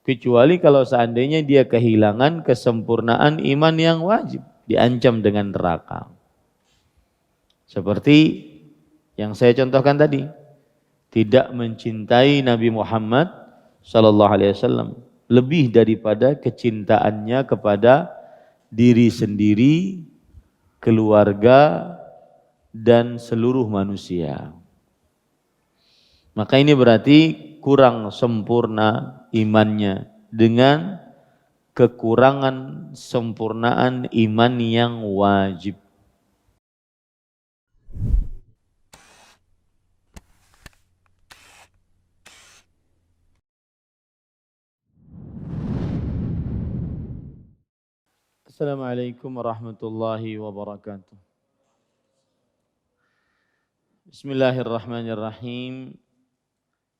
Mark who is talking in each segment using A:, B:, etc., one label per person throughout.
A: kecuali kalau seandainya dia kehilangan kesempurnaan iman yang wajib, diancam dengan neraka. Seperti yang saya contohkan tadi, tidak mencintai Nabi Muhammad sallallahu alaihi wasallam lebih daripada kecintaannya kepada diri sendiri, keluarga, dan seluruh manusia. Maka ini berarti kurang sempurna imannya dengan kekurangan sempurnaan iman yang wajib. Assalamualaikum warahmatullahi wabarakatuh. Bismillahirrahmanirrahim.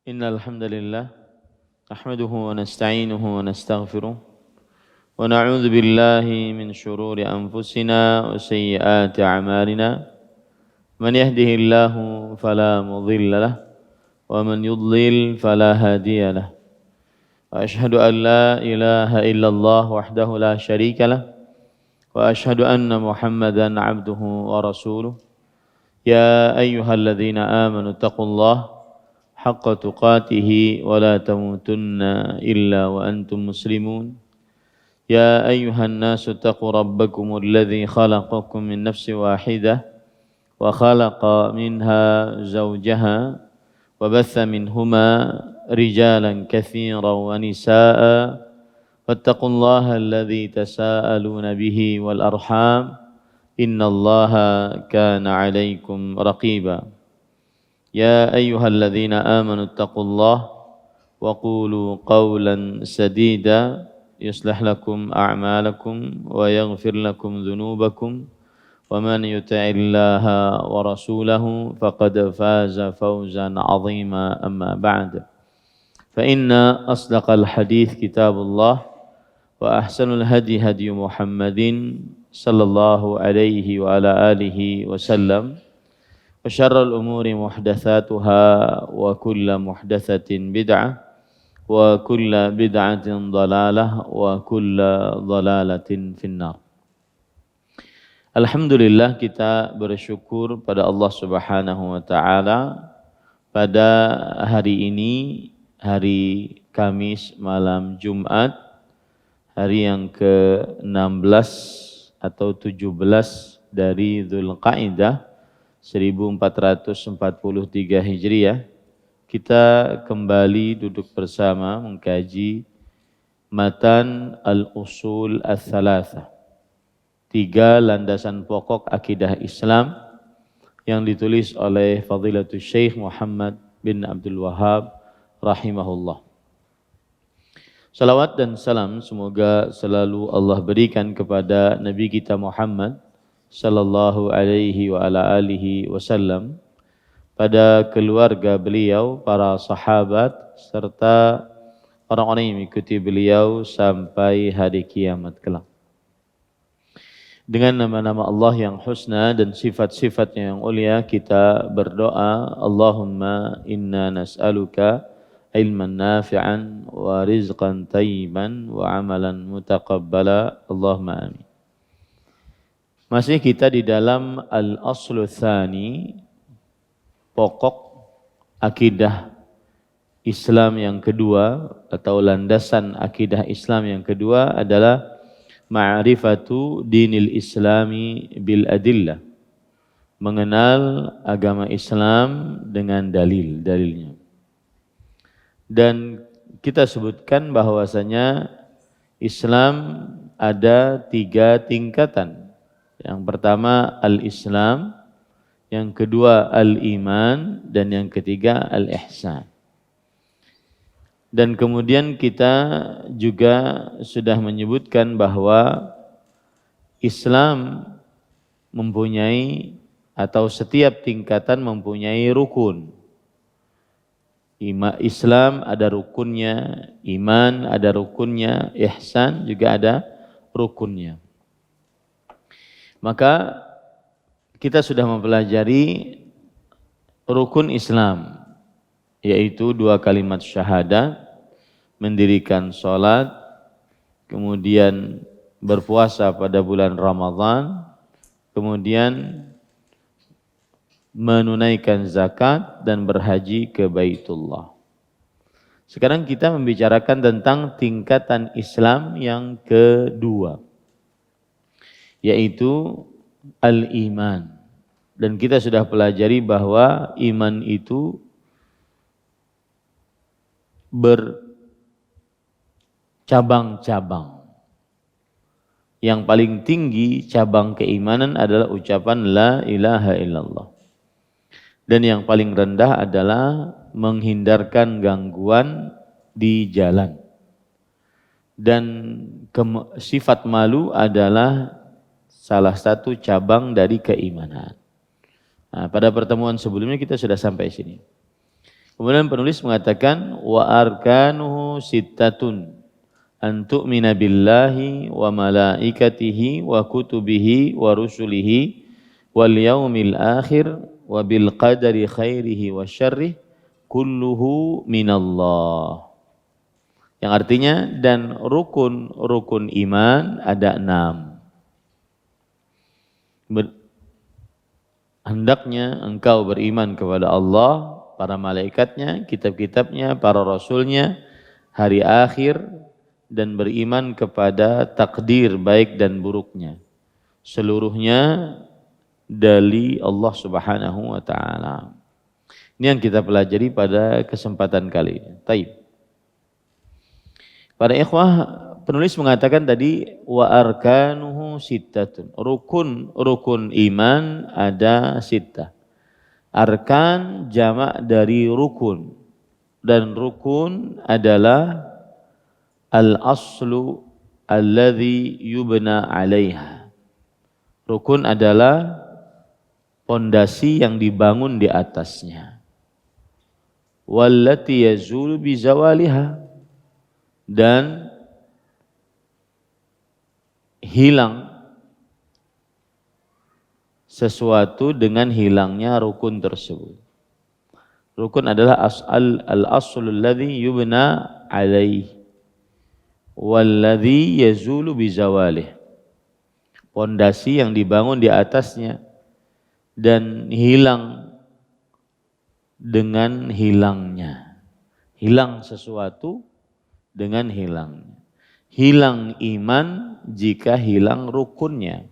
A: Innal hamdalillah nahmaduhu wa nasta'inuhu wa nastaghfiruh wa na'udzu billahi min shururi anfusina wa sayyiati a'malina. Man yahdihillahu fala mudilla lahu wa man yudlil fala hadiya lahu. Wa asyhadu an la ilaha illallah wahdahu la syarika lahu wa asyhadu anna Muhammadan 'abduhu wa rasuluh. Ya ayyuhalladzina amanu taqullaha haqqa tuqatih wa la tamutunna illa wa antum muslimun. Ya ayyuhan nasu taqu rabbakumul ladzi khalaqakum min nafsin wahidah wa khalaqa minha zawjaha wa batha minhuma rijalan katsiran wa nisaa'a wattaqullaha alladzi tasaaluna bihi wal arham innallaha kana 'alaikum raqiba. Ya ayyuhalladzina amanu taqullaha wa qulu qawlan sadida yuslih lakum a'malakum wa yaghfir lakum dhunubakum wa man yuti'illaha wa rasulahu faqad faza fawzan 'azima amma ba'd. Fa inna asdaqal hadits kitabullah wa ahsanul hadi hadi Muhammadin sallallahu alaihi wa ala alihi wasallam wa syarrul umuri muhdatsatuha wa kullu muhdatsatin bid'ah wa kullu bid'atin dhalalah wa kullu dhalalatin finnar. Alhamdulillah, kita bersyukur pada Allah Subhanahu wa taala pada hari ini, hari Kamis malam Jumat, hari yang ke-16 atau 17 dari Dzulqa'dah 1443 Hijriah, kita kembali duduk bersama mengkaji matan al-usul ats-tsalatsah, 3 landasan pokok akidah Islam yang ditulis oleh Fadilatul Syekh Muhammad bin Abdul Wahhab rahimahullah. Salawat dan salam semoga selalu Allah berikan kepada Nabi kita Muhammad sallallahu alaihi wa ala alihi wasallam, pada keluarga beliau, para sahabat, serta orang-orang yang mengikuti beliau sampai hari kiamat kelak. Dengan nama-nama Allah yang husna dan sifat-sifatnya yang ulia, kita berdoa, Allahumma inna nas'aluka ilman nafi'an wa rizqan tayyiban wa amalan mutaqabbala, Allahumma amin. Masih kita di dalam al-aslu tsani, pokok akidah Islam yang kedua atau landasan akidah Islam yang kedua adalah ma'rifatu dinil islami bil adillah, mengenal agama Islam dengan dalil-dalilnya. Dan kita sebutkan bahwasanya Islam ada 3 tingkatan. Yang pertama al-Islam, yang kedua al-iman, dan yang ketiga al-ihsan. Dan kemudian kita juga sudah menyebutkan bahwa Islam mempunyai, atau setiap tingkatan mempunyai rukun. Islam ada rukunnya, iman ada rukunnya, ihsan juga ada rukunnya. Maka kita sudah mempelajari rukun Islam, yaitu 2 kalimat syahadat, mendirikan sholat, kemudian berpuasa pada bulan Ramadan, kemudian menunaikan zakat dan berhaji ke Baitullah. Sekarang kita membicarakan tentang tingkatan Islam yang kedua, yaitu al-iman. Dan kita sudah pelajari bahwa iman itu bercabang-cabang. Yang paling tinggi cabang keimanan adalah ucapan la ilaha illallah. Dan yang paling rendah adalah menghindarkan gangguan di jalan. Dan sifat malu adalah salah satu cabang dari keimanan. Nah, pada pertemuan sebelumnya kita sudah sampai sini. Kemudian penulis mengatakan wa arkanuhu sittatun an tu'mina billahi wa malaikatihi wa kutubihi wa rusulihi wal yaumil akhir wa bil qadari khairihi wa syarrih kulluhu minallah. Yang artinya dan rukun iman ada 6. Hendaknya engkau beriman kepada Allah, para malaikatnya, kitab-kitabnya, para rasulnya, hari akhir, dan beriman kepada takdir baik dan buruknya. Seluruhnya dari Allah Subhanahu wa ta'ala. Ini yang kita pelajari pada kesempatan kali ini. Taib. Para ikhwah, penulis mengatakan tadi wa arkanuhu sittatun. Rukun iman ada sittah. Arkan jamak dari rukun. Dan rukun adalah al-aslu alladhi yubna 'alaiha. Rukun adalah pondasi yang dibangun di atasnya. Wallati yazulu bi zawaliha, dan hilang sesuatu dengan hilangnya rukun tersebut. Rukun adalah al-aslul ladzi yubna alaihi walladzi yazulu bizawalih. Pondasi yang dibangun di atasnya dan hilang dengan hilangnya. Hilang sesuatu dengan hilangnya. Hilang iman jika hilang rukunnya.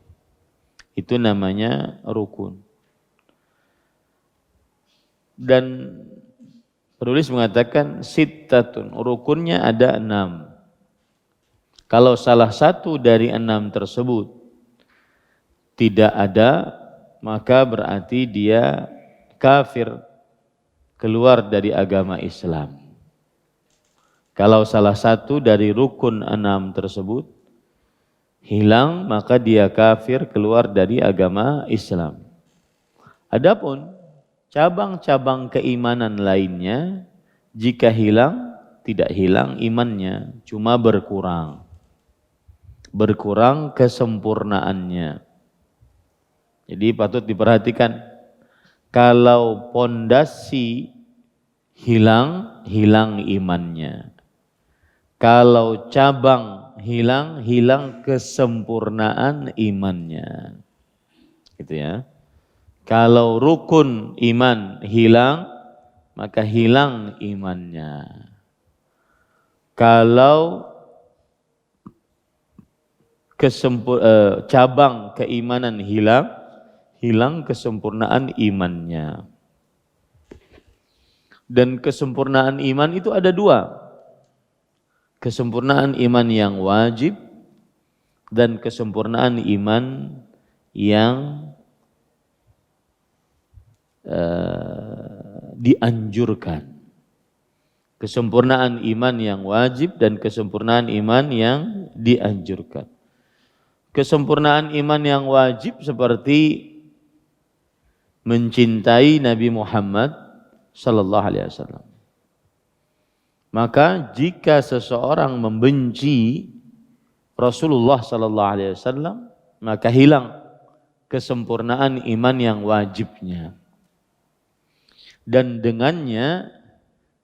A: Itu namanya rukun. Dan penulis mengatakan sittatun, rukunnya ada 6. Kalau salah satu dari 6 tersebut tidak ada, maka berarti dia kafir, keluar dari agama Islam. Kalau salah satu dari rukun 6 tersebut hilang, maka dia kafir, keluar dari agama Islam. Adapun cabang-cabang keimanan lainnya, jika hilang, tidak hilang imannya, cuma berkurang. Berkurang kesempurnaannya. Jadi patut diperhatikan, kalau pondasi hilang, hilang imannya. Kalau cabang hilang, hilang kesempurnaan imannya. Gitu ya. Kalau rukun iman hilang, maka hilang imannya. Kalau cabang keimanan hilang, hilang kesempurnaan imannya. Dan kesempurnaan iman itu ada 2. Kesempurnaan iman yang wajib dan kesempurnaan iman yang dianjurkan. Kesempurnaan iman yang wajib dan kesempurnaan iman yang dianjurkan. Kesempurnaan iman yang wajib seperti mencintai Nabi Muhammad sallallahu alaihi wasallam. Maka jika seseorang membenci Rasulullah sallallahu alaihi wasallam, maka hilang kesempurnaan iman yang wajibnya. Dan dengannya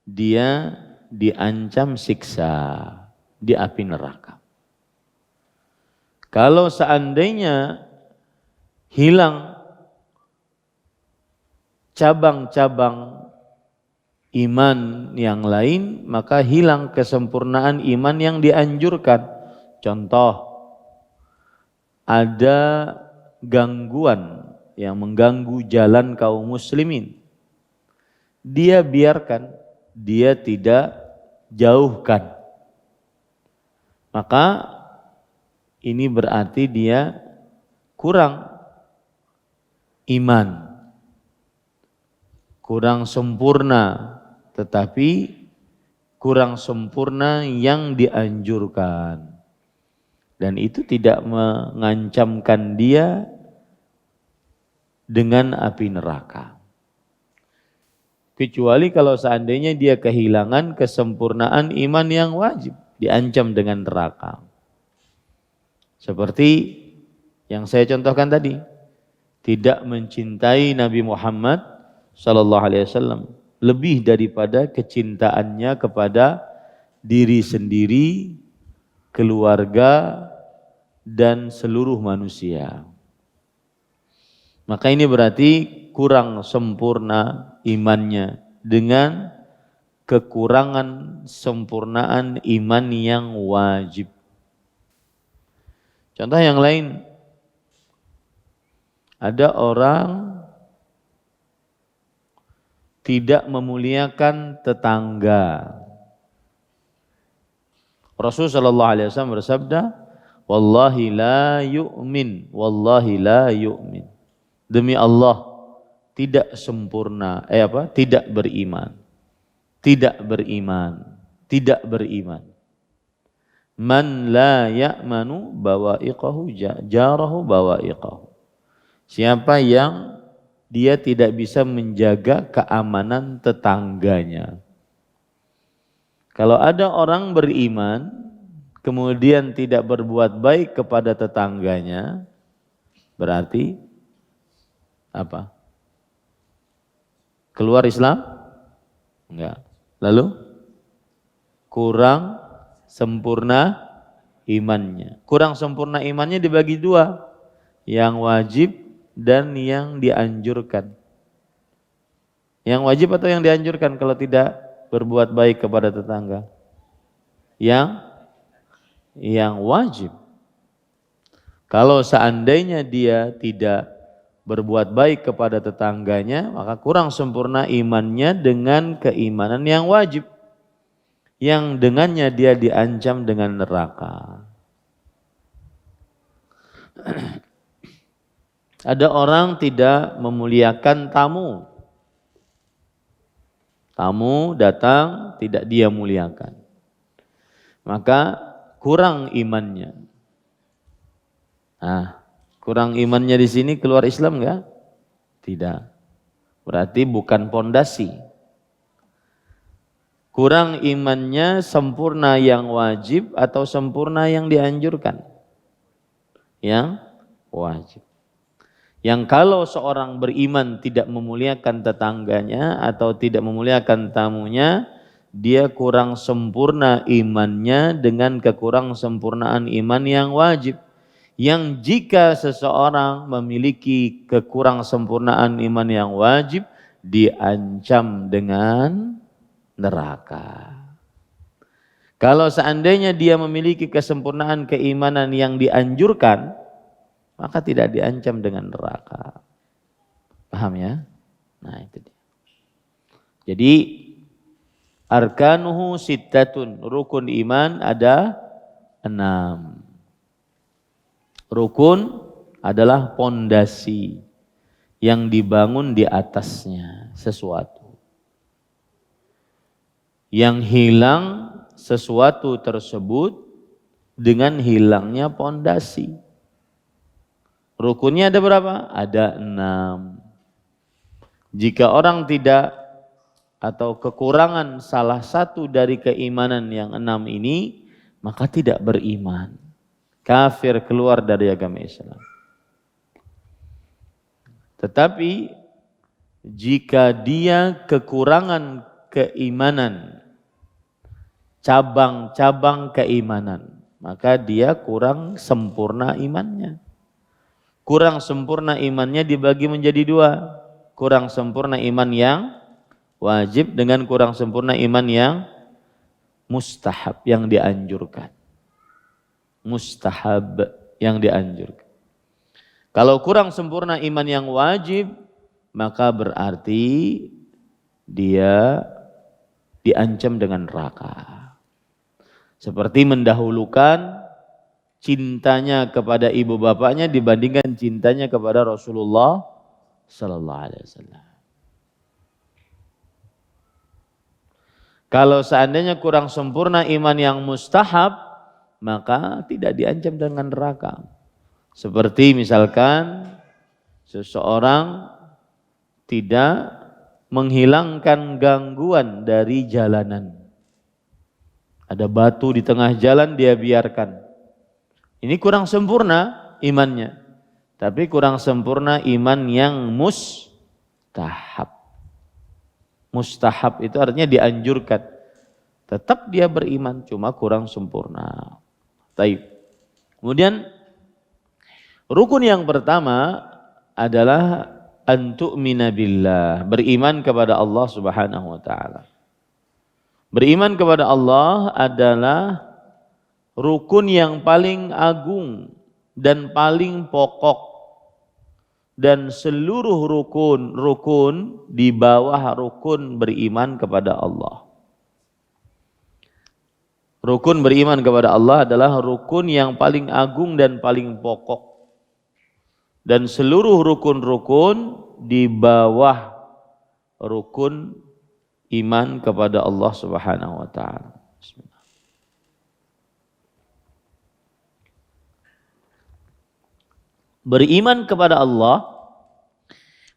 A: dia diancam siksa di api neraka. Kalau seandainya hilang cabang-cabang iman yang lain, maka hilang kesempurnaan iman yang dianjurkan. Contoh, ada gangguan yang mengganggu jalan kaum muslimin. Dia biarkan, dia tidak jauhkan. Maka ini berarti dia kurang iman, kurang sempurna, tetapi kurang sempurna yang dianjurkan. Dan itu tidak mengancamkan dia dengan api neraka. Kecuali kalau seandainya dia kehilangan kesempurnaan iman yang wajib, diancam dengan neraka. Seperti yang saya contohkan tadi, tidak mencintai Nabi Muhammad sallallahu alaihi wasallam lebih daripada kecintaannya kepada diri sendiri, keluarga, dan seluruh manusia. Maka ini berarti kurang sempurna imannya dengan kekurangan sempurnaan iman yang wajib. Contoh yang lain, ada orang tidak memuliakan tetangga. Rasulullah sallallahu alaihi wasallam bersabda, "Wallahi la yu'min, wallahi la yu'min." Demi Allah tidak sempurna, tidak beriman. Tidak beriman, tidak beriman. Man la ya'manu bawa'iqahu jarahu bawa'iqahu. Siapa yang dia tidak bisa menjaga keamanan tetangganya. Kalau ada orang beriman kemudian tidak berbuat baik kepada tetangganya, berarti apa? Keluar Islam? Enggak. Lalu kurang sempurna imannya. Kurang sempurna imannya dibagi dua, yang wajib dan yang dianjurkan. Yang wajib atau yang dianjurkan kalau tidak berbuat baik kepada tetangga? Yang wajib. Kalau seandainya dia tidak berbuat baik kepada tetangganya, maka kurang sempurna imannya dengan keimanan yang wajib, yang dengannya dia diancam dengan neraka. Ada orang tidak memuliakan tamu. Tamu datang tidak dia muliakan, maka kurang imannya. Kurang imannya di sini keluar Islam enggak? Tidak. Berarti bukan pondasi. Kurang imannya sempurna yang wajib atau sempurna yang dianjurkan? Yang wajib. Yang kalau seorang beriman tidak memuliakan tetangganya atau tidak memuliakan tamunya, dia kurang sempurna imannya dengan kekurang sempurnaan iman yang wajib. Yang jika seseorang memiliki kekurang sempurnaan iman yang wajib, diancam dengan neraka. Kalau seandainya dia memiliki kesempurnaan keimanan yang dianjurkan, maka tidak diancam dengan neraka. Paham ya? Nah itu dia. Jadi arkanuhu sittatun, rukun iman ada 6. Rukun adalah pondasi yang dibangun di atasnya sesuatu. Yang hilang sesuatu tersebut dengan hilangnya pondasi. Rukunnya ada berapa? Ada 6. Jika orang tidak atau kekurangan salah satu dari keimanan yang 6 ini, maka tidak beriman. Kafir, keluar dari agama Islam. Tetapi jika dia kekurangan keimanan cabang-cabang keimanan, maka dia kurang sempurna imannya. Kurang sempurna imannya dibagi menjadi dua. Kurang sempurna iman yang wajib dengan kurang sempurna iman yang mustahab, yang dianjurkan. Mustahab yang dianjurkan. Kalau kurang sempurna iman yang wajib, maka berarti dia diancam dengan neraka. Seperti mendahulukan cintanya kepada ibu bapaknya dibandingkan cintanya kepada Rasulullah sallallahu alaihi wasallam. Kalau seandainya kurang sempurna iman yang mustahab, maka tidak diancam dengan neraka. Seperti misalkan seseorang tidak menghilangkan gangguan dari jalanan. Ada batu di tengah jalan dia biarkan. Ini kurang sempurna imannya. Tapi kurang sempurna iman yang mustahab. Mustahab itu artinya dianjurkan. Tetap dia beriman, cuma kurang sempurna. Taib. Kemudian rukun yang pertama adalah antu'mina billah, beriman kepada Allah Subhanahu wa taala. Beriman kepada Allah adalah rukun yang paling agung dan paling pokok, dan seluruh rukun di bawah rukun beriman kepada Allah. Rukun beriman kepada Allah adalah rukun yang paling agung dan paling pokok, dan seluruh rukun-rukun di bawah rukun iman kepada Allah Subhanahu wa taala. Beriman kepada Allah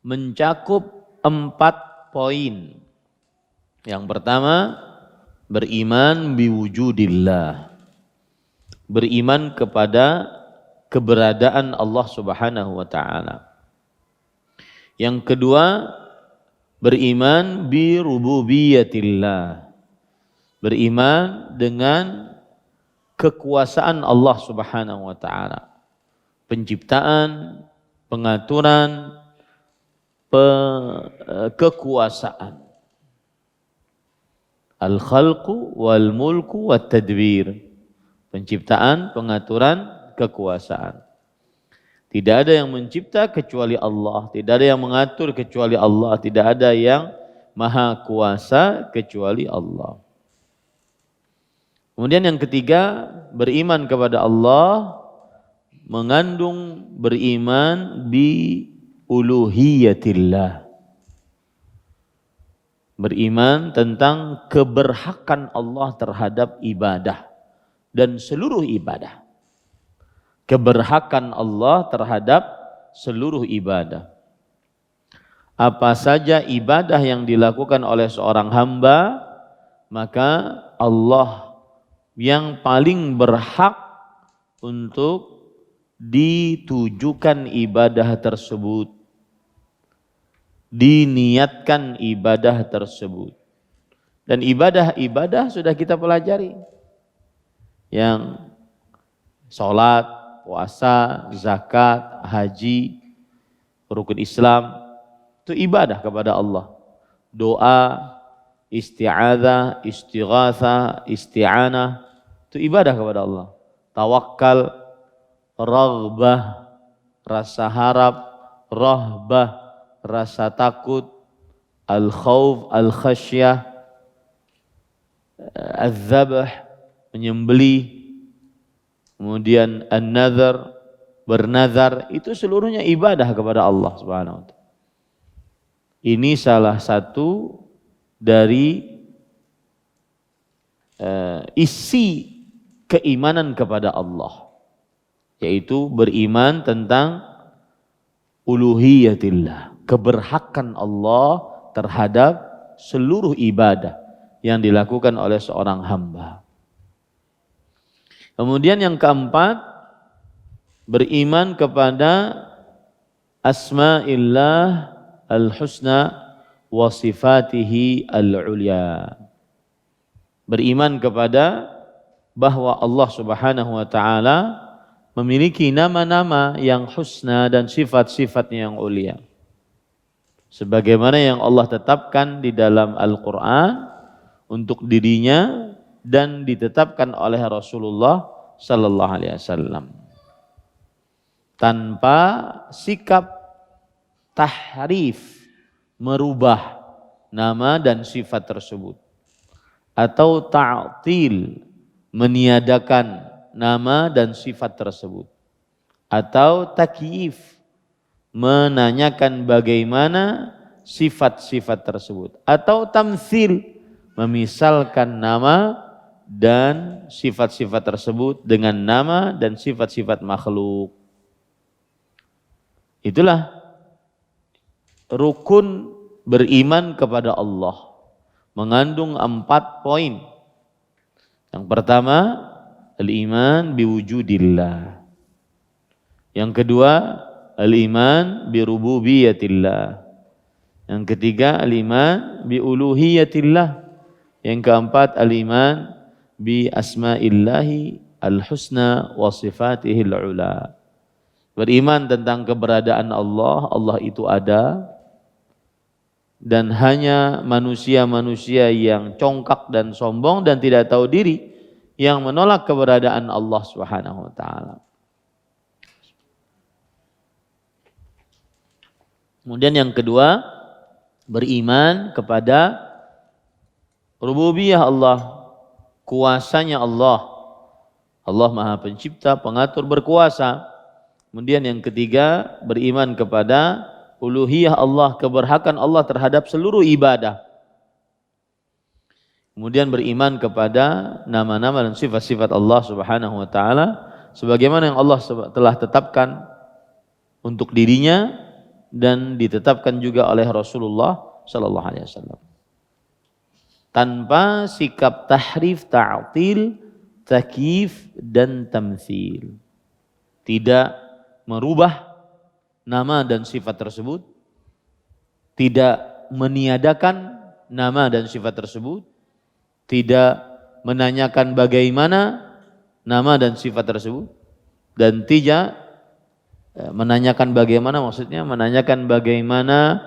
A: mencakup 4 poin. Yang pertama, beriman biwujudillah. Beriman kepada keberadaan Allah Subhanahu wa taala. Yang kedua, beriman bi rububiyatillah. Beriman dengan kekuasaan Allah Subhanahu wa taala. Penciptaan, pengaturan, kekuasaan. Al-khalqu wal mulku wat tadbir. Penciptaan, pengaturan, kekuasaan. Tidak ada yang mencipta kecuali Allah, tidak ada yang mengatur kecuali Allah, tidak ada yang maha kuasa kecuali Allah. Kemudian yang ketiga, beriman kepada Allah mengandung beriman bi uluhiyatillah. Beriman tentang keberhakan Allah terhadap ibadah dan seluruh ibadah. Keberhakan Allah terhadap seluruh ibadah. Apa saja ibadah yang dilakukan oleh seorang hamba, maka Allah yang paling berhak untuk ditujukan ibadah tersebut, diniatkan ibadah tersebut. Dan ibadah-ibadah sudah kita pelajari, yang sholat, puasa, zakat, haji, rukun Islam, itu ibadah kepada Allah. Doa, isti'adzah, istighatsah, isti'anah, itu ibadah kepada Allah. Tawakal, raghbah, rasa harap, rahbah, rasa takut, al-khauf, al-khasyah, al-zabah, menyembelih, kemudian an-nazar, bernazar, itu seluruhnya ibadah kepada Allah Subhanahu wa taala. Ini salah satu dari isi keimanan kepada Allah, yaitu beriman tentang uluhiyatillah, keberhakan Allah terhadap seluruh ibadah yang dilakukan oleh seorang hamba. Kemudian yang keempat, beriman kepada asma'illah al-husna wa sifatihi al-ulya. beriman kepada bahwa Allah Subhanahu wa taala memiliki nama-nama yang husna dan sifat-sifatnya yang ulia. Sebagaimana yang Allah tetapkan di dalam Al-Qur'an untuk dirinya dan ditetapkan oleh Rasulullah sallallahu alaihi wasallam. Tanpa sikap tahrif, merubah nama dan sifat tersebut, atau ta'til, meniadakan nama dan sifat tersebut, atau takyif, menanyakan bagaimana sifat-sifat tersebut, atau tamtsil, memisalkan nama dan sifat-sifat tersebut dengan nama dan sifat-sifat makhluk. Itulah rukun beriman kepada Allah, mengandung 4 poin. Yang pertama, al-iman biwujudillah. Yang kedua, al-iman birububiyatillah. Yang ketiga, al-iman biuluhiyatillah. Yang keempat, al-iman bi asma'illahi al-husna wa sifatihil ula. Beriman tentang keberadaan Allah, Allah itu ada, dan hanya manusia-manusia yang congkak dan sombong dan tidak tahu diri yang menolak keberadaan Allah Subhanahu wa taala. Kemudian yang kedua, beriman kepada rububiyah Allah, kuasanya Allah. Allah Maha Pencipta, Pengatur, berkuasa. Kemudian yang ketiga, beriman kepada uluhiyah Allah, keberhakan Allah terhadap seluruh ibadah. Kemudian beriman kepada nama-nama dan sifat-sifat Allah Subhanahu wa taala sebagaimana yang Allah telah tetapkan untuk dirinya dan ditetapkan juga oleh Rasulullah sallallahu alaihi wasallam. Tanpa sikap tahrif, ta'til, takyif dan tamtsil. Tidak merubah nama dan sifat tersebut, tidak meniadakan nama dan sifat tersebut, tidak menanyakan bagaimana nama dan sifat tersebut, dan tidak menanyakan bagaimana, maksudnya menanyakan bagaimana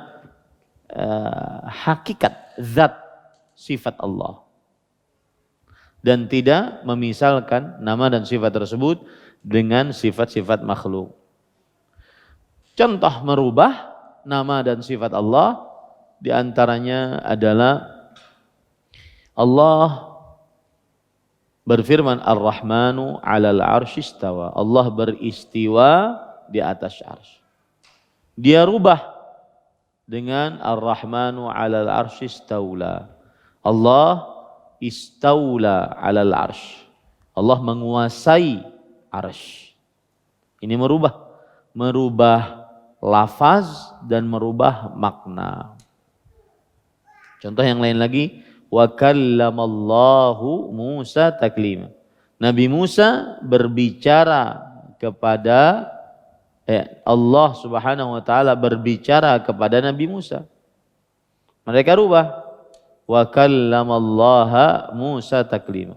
A: hakikat zat sifat Allah, dan tidak memisalkan nama dan sifat tersebut dengan sifat-sifat makhluk. Contoh merubah nama dan sifat Allah diantaranya adalah Allah berfirman Ar-Rahmanu 'alal 'arsy istawa. Allah beristiwa di atas 'arsy. Dia rubah dengan Ar-Rahmanu 'alal 'arsy istaula. Allah istaula 'alal 'arsy. Allah menguasai 'arsy. Ini merubah lafaz dan merubah makna. Contoh yang lain lagi, wa kallamallahu Musa taklima. Nabi Musa berbicara kepada Allah Subhanahu wa taala berbicara kepada Nabi Musa. Mereka rubah, wa kallamallaha Musa taklima.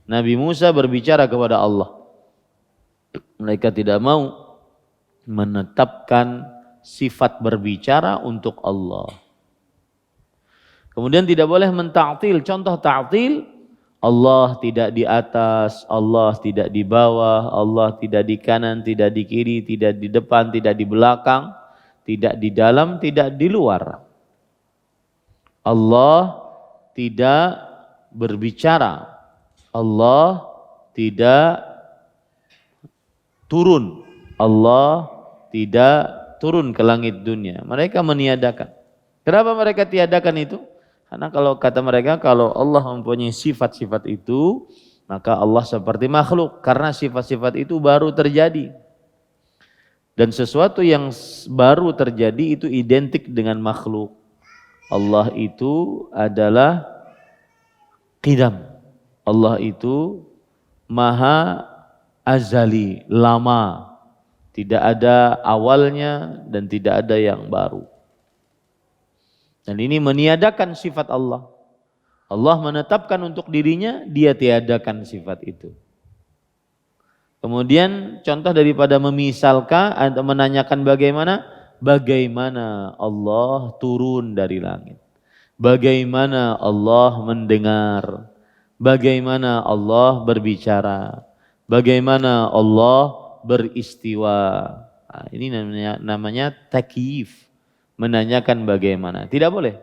A: Nabi Musa berbicara kepada Allah. Mereka tidak mau menetapkan sifat berbicara untuk Allah. Kemudian tidak boleh mentaktil. Contoh taktil, Allah tidak di atas, Allah tidak di bawah, Allah tidak di kanan, tidak di kiri, tidak di depan, tidak di belakang, tidak di dalam, tidak di luar. Allah tidak berbicara, Allah tidak turun, Allah tidak turun ke langit dunia. Mereka meniadakan. Kenapa mereka tiadakan itu? Karena kalau kata mereka, kalau Allah mempunyai sifat-sifat itu, maka Allah seperti makhluk. Karena sifat-sifat itu baru terjadi. Dan sesuatu yang baru terjadi itu identik dengan makhluk. Allah itu adalah qidam. Allah itu maha azali, lama. Tidak ada awalnya dan tidak ada yang baru. Dan ini meniadakan sifat Allah. Allah menetapkan untuk dirinya, dia tiadakan sifat itu. Kemudian contoh daripada memisalkan atau menanyakan bagaimana Allah turun dari langit. Bagaimana Allah mendengar. Bagaimana Allah berbicara. Bagaimana Allah beristiwa. Nah, ini namanya takyif. Menanyakan bagaimana. Tidak boleh.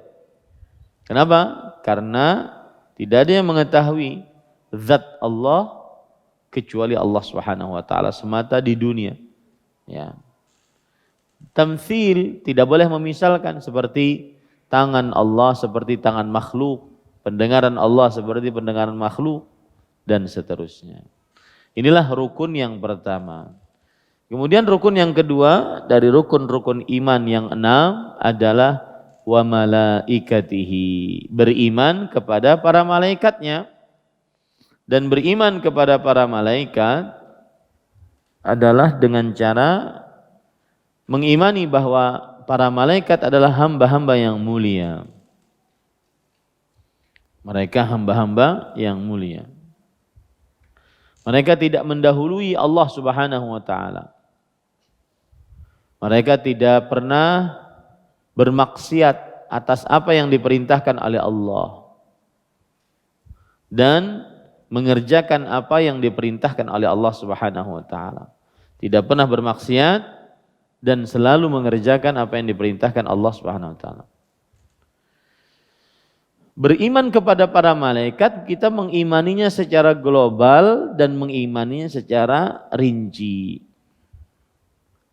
A: Kenapa? Karena tidak ada yang mengetahui zat Allah kecuali Allah Subhanahu wa taala semata di dunia. Ya. Tamtsil tidak boleh memisalkan seperti tangan Allah seperti tangan makhluk, pendengaran Allah seperti pendengaran makhluk dan seterusnya. Inilah rukun yang pertama. Kemudian rukun yang kedua dari rukun-rukun iman yang 6 adalah wa malaikatihi, beriman kepada para malaikatnya. Dan beriman kepada para malaikat adalah dengan cara mengimani bahwa para malaikat adalah hamba-hamba yang mulia. Mereka hamba-hamba yang mulia. Mereka tidak mendahului Allah Subhanahu wa taala. Mereka tidak pernah bermaksiat atas apa yang diperintahkan oleh Allah. Dan mengerjakan apa yang diperintahkan oleh Allah Subhanahu wa taala. Tidak pernah bermaksiat dan selalu mengerjakan apa yang diperintahkan Allah Subhanahu wa taala. Beriman kepada para malaikat, kita mengimaninya secara global dan mengimaninya secara rinci.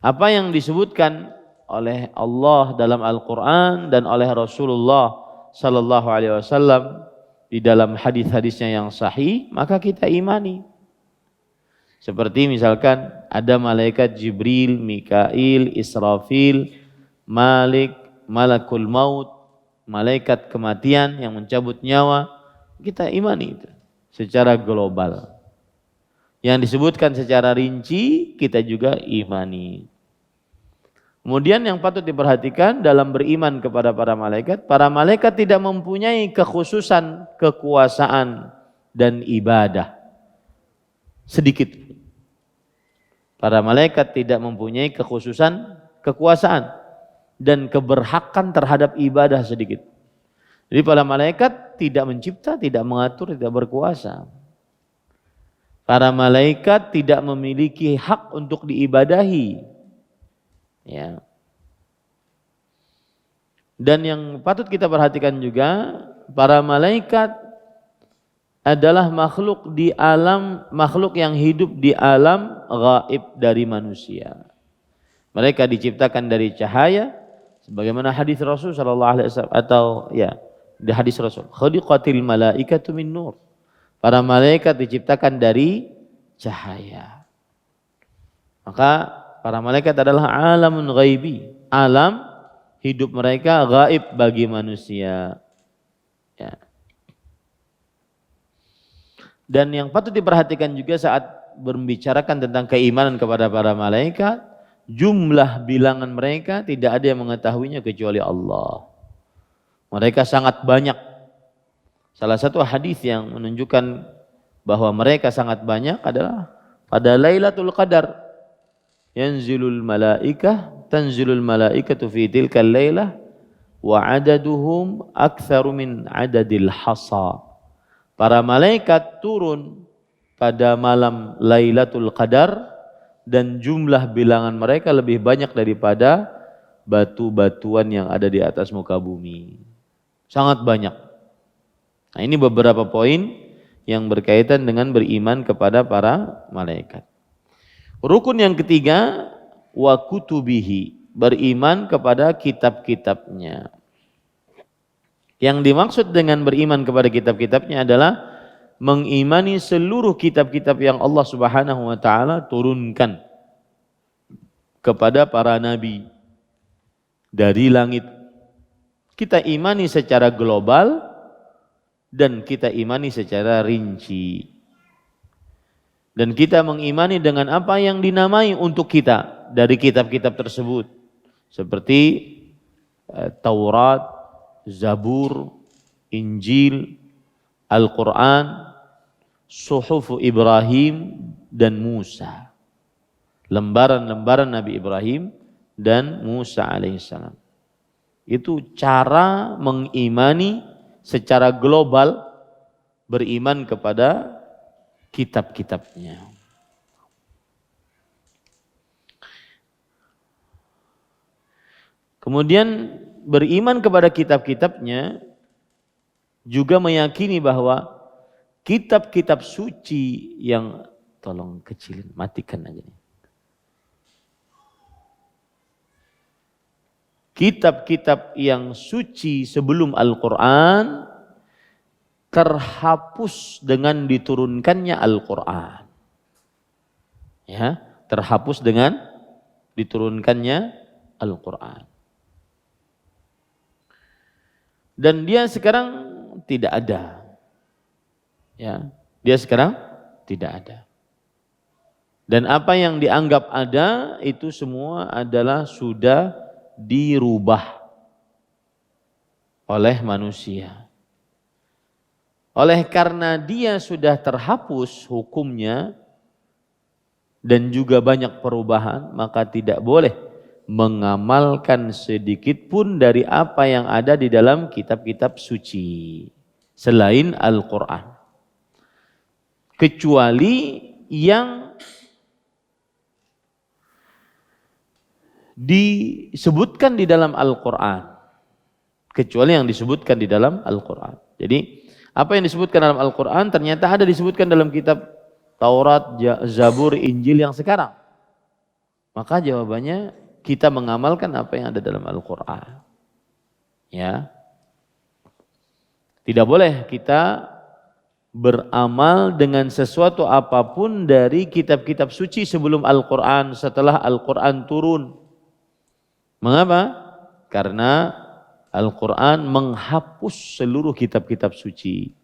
A: Apa yang disebutkan oleh Allah dalam Al-Qur'an dan oleh Rasulullah sallallahu alaihi wasallam di dalam hadis-hadisnya yang sahih, maka kita imani. Seperti misalkan ada malaikat Jibril, Mikail, Israfil, Malik, Malakul Maut, malaikat kematian yang mencabut nyawa, kita imani itu secara global. Yang disebutkan secara rinci kita juga imani. Kemudian yang patut diperhatikan dalam beriman kepada para malaikat tidak mempunyai kekhususan, kekuasaan dan ibadah sedikit. Para malaikat tidak mempunyai kekhususan, kekuasaan dan keberhakan terhadap ibadah sedikit. Jadi para malaikat tidak mencipta, tidak mengatur, tidak berkuasa. Para malaikat tidak memiliki hak untuk diibadahi. Ya. Dan yang patut kita perhatikan juga, para malaikat adalah makhluk yang hidup di alam gaib dari manusia. Mereka diciptakan dari cahaya, sebagaimana hadis Rasul sallallahu alaihi wasallam atau di hadis Rasul, khuliqatil malaikatu min nur. Para malaikat diciptakan dari cahaya. Maka para malaikat adalah alamun ghaibi, alam hidup mereka gaib bagi manusia. Ya. Dan yang patut diperhatikan juga saat membicarakan tentang keimanan kepada para malaikat, jumlah bilangan mereka tidak ada yang mengetahuinya kecuali Allah. Mereka sangat banyak. Salah satu hadis yang menunjukkan bahwa mereka sangat banyak adalah pada Lailatul Qadar. Tanzilul malaikatu fi tilkal lailah wa adaduhum aktsaru min adadil hasa. Para malaikat turun pada malam Lailatul Qadar dan jumlah bilangan mereka lebih banyak daripada batu-batuan yang ada di atas muka bumi. Sangat banyak. Nah, ini beberapa poin yang berkaitan dengan beriman kepada para malaikat. Rukun yang ketiga, wa kutubihi, beriman kepada kitab-kitabnya. Yang dimaksud dengan beriman kepada kitab-kitabnya adalah mengimani seluruh kitab-kitab yang Allah Subhanahu wa taala turunkan kepada para nabi dari langit. Kita imani secara global dan kita imani secara rinci. Dan kita mengimani dengan apa yang dinamai untuk kita dari kitab-kitab tersebut. Seperti Taurat, Zabur, Injil, Al-Quran, Suhuf Ibrahim dan Musa. Lembaran-lembaran Nabi Ibrahim dan Musa alaihissalam. Itu cara mengimani secara global, beriman kepada kitab-kitabnya. Kemudian beriman kepada kitab-kitabnya juga meyakini bahwa kitab-kitab suci yang, tolong kecilin, matikan aja nih. Kitab-kitab yang suci sebelum Al-Quran terhapus dengan diturunkannya Al-Quran. Ya, terhapus dengan diturunkannya Al-Quran. Dan dia sekarang tidak ada. Ya, dia sekarang tidak ada. Dan apa yang dianggap ada itu semua adalah sudah dirubah oleh manusia. Oleh karena dia sudah terhapus hukumnya dan juga banyak perubahan, maka tidak boleh mengamalkan sedikit pun dari apa yang ada di dalam kitab-kitab suci selain Al-Quran. Kecuali yang disebutkan di dalam Al-Quran. Kecuali yang disebutkan di dalam Al-Quran. Jadi apa yang disebutkan dalam Al-Quran ternyata ada disebutkan dalam kitab Taurat, Zabur, Injil yang sekarang. Maka jawabannya kita mengamalkan apa yang ada dalam Al-Quran. Ya. Tidak boleh kita beramal dengan sesuatu apapun dari kitab-kitab suci sebelum Al-Quran, setelah Al-Quran turun. Mengapa? Karena Al-Quran menghapus seluruh kitab-kitab suci.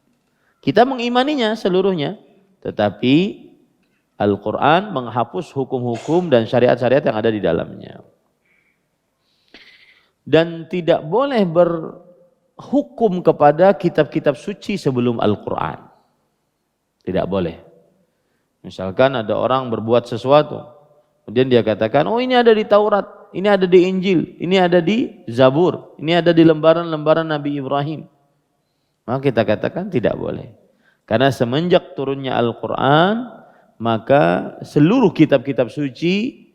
A: Kita mengimaninya seluruhnya, tetapi Al-Quran menghapus hukum-hukum dan syariat-syariat yang ada di dalamnya. Dan tidak boleh berhukum kepada kitab-kitab suci sebelum Al-Quran. Tidak boleh. Misalkan ada orang berbuat sesuatu, kemudian dia katakan, oh ini ada di Taurat, ini ada di Injil, ini ada di Zabur, ini ada di lembaran-lembaran Nabi Ibrahim. Maka kita katakan tidak boleh. Karena semenjak turunnya Al-Quran, maka seluruh kitab-kitab suci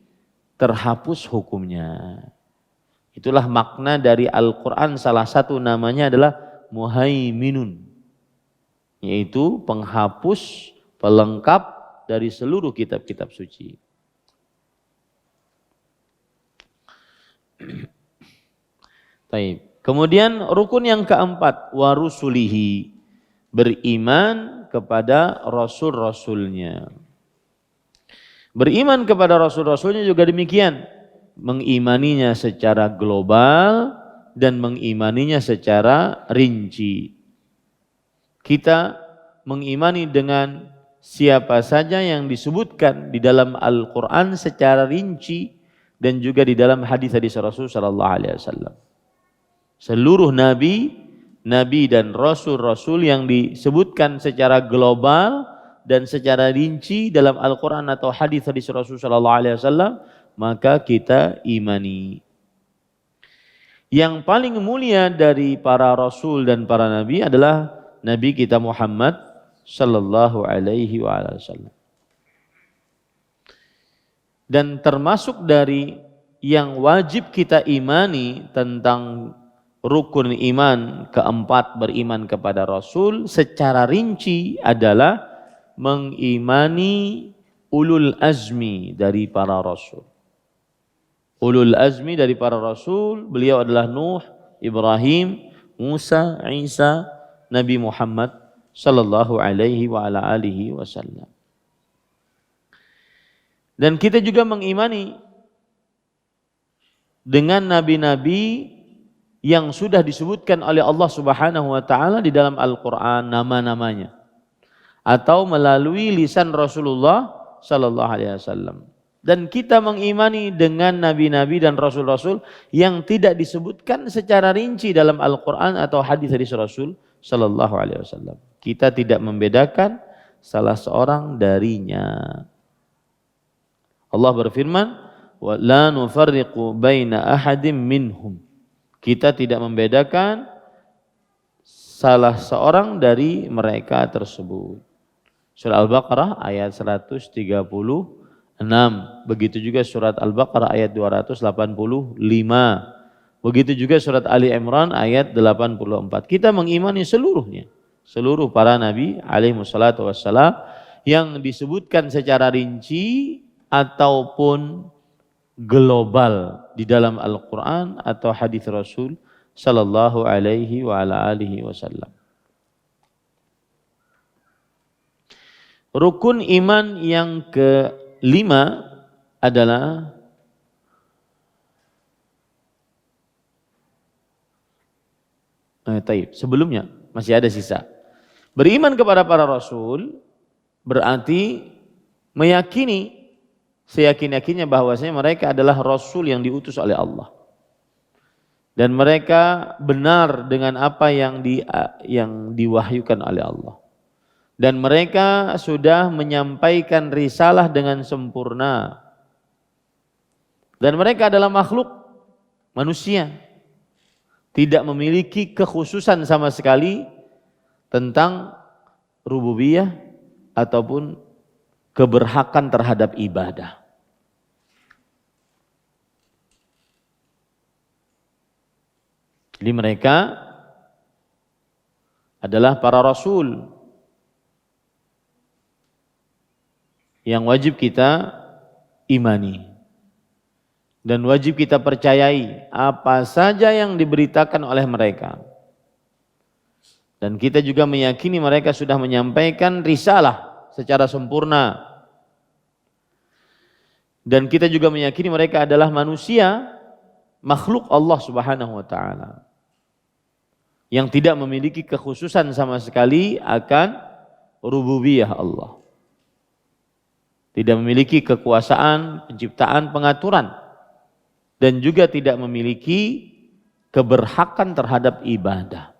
A: terhapus hukumnya. Itulah makna dari Al-Quran, salah satu namanya adalah Muhaiminun, yaitu penghapus, pelengkap dari seluruh kitab-kitab suci. Baik. Kemudian rukun yang keempat, warusulihi, beriman kepada rasul-rasulnya. Beriman kepada rasul-rasulnya juga demikian, mengimaninya secara global dan mengimaninya secara rinci. Kita mengimani dengan siapa saja yang disebutkan di dalam Al-Quran secara rinci dan juga di dalam hadis-hadis Rasul sallallahu alaihi wasallam. Seluruh nabi dan rasul-rasul yang disebutkan secara global dan secara rinci dalam Al-Quran atau hadis-hadis Rasul sallallahu alaihi wasallam, maka kita imani. Yang paling mulia dari para rasul dan para nabi adalah Nabi kita Muhammad sallallahu alaihi wasallam. Dan termasuk dari yang wajib kita imani tentang rukun iman keempat, beriman kepada Rasul secara rinci adalah mengimani ulul azmi dari para Rasul. Ulul azmi dari para Rasul, beliau adalah Nuh, Ibrahim, Musa, Isa, Nabi Muhammad sallallahu alaihi wa ala alihi wasallam. Dan kita juga mengimani dengan nabi-nabi yang sudah disebutkan oleh Allah Subhanahu wa taala di dalam Al-Qur'an nama-namanya atau melalui lisan Rasulullah sallallahu alaihi wasallam. Dan kita mengimani dengan nabi-nabi dan rasul-rasul yang tidak disebutkan secara rinci dalam Al-Qur'an atau hadis-hadis Rasul sallallahu alaihi wasallam. Kita tidak membedakan salah seorang darinya. Allah berfirman, "Wa la nufarriqu baina ahadim minhum." Kita tidak membedakan salah seorang dari mereka tersebut. Surah Al-Baqarah ayat 136. Begitu juga surat Al-Baqarah ayat 285. Begitu juga surat Ali Imran ayat 84. Kita mengimani seluruhnya. Seluruh para nabi alaihi wassalatu wassalam yang disebutkan secara rinci ataupun global di dalam Al-Quran atau hadis Rasul sallallahu alaihi wa ala alihi wasallam. Rukun iman yang kelima adalah sebelumnya masih ada sisa. Beriman kepada para rasul berarti meyakini seyakin-yakinnya bahwasanya mereka adalah rasul yang diutus oleh Allah. Dan mereka benar dengan apa yang diwahyukan oleh Allah. Dan mereka sudah menyampaikan risalah dengan sempurna. Dan mereka adalah makhluk manusia. Tidak memiliki kekhususan sama sekali tentang rububiyah ataupun keberhakan terhadap ibadah. Jadi mereka adalah para rasul yang wajib kita imani dan wajib kita percayai apa saja yang diberitakan oleh mereka. Dan kita juga meyakini mereka sudah menyampaikan risalah secara sempurna. Dan kita juga meyakini mereka adalah manusia, makhluk Allah Subhanahu wa taala, yang tidak memiliki kekhususan sama sekali akan rububiyah Allah. Tidak memiliki kekuasaan, penciptaan, pengaturan, dan juga tidak memiliki keberhakan terhadap ibadah.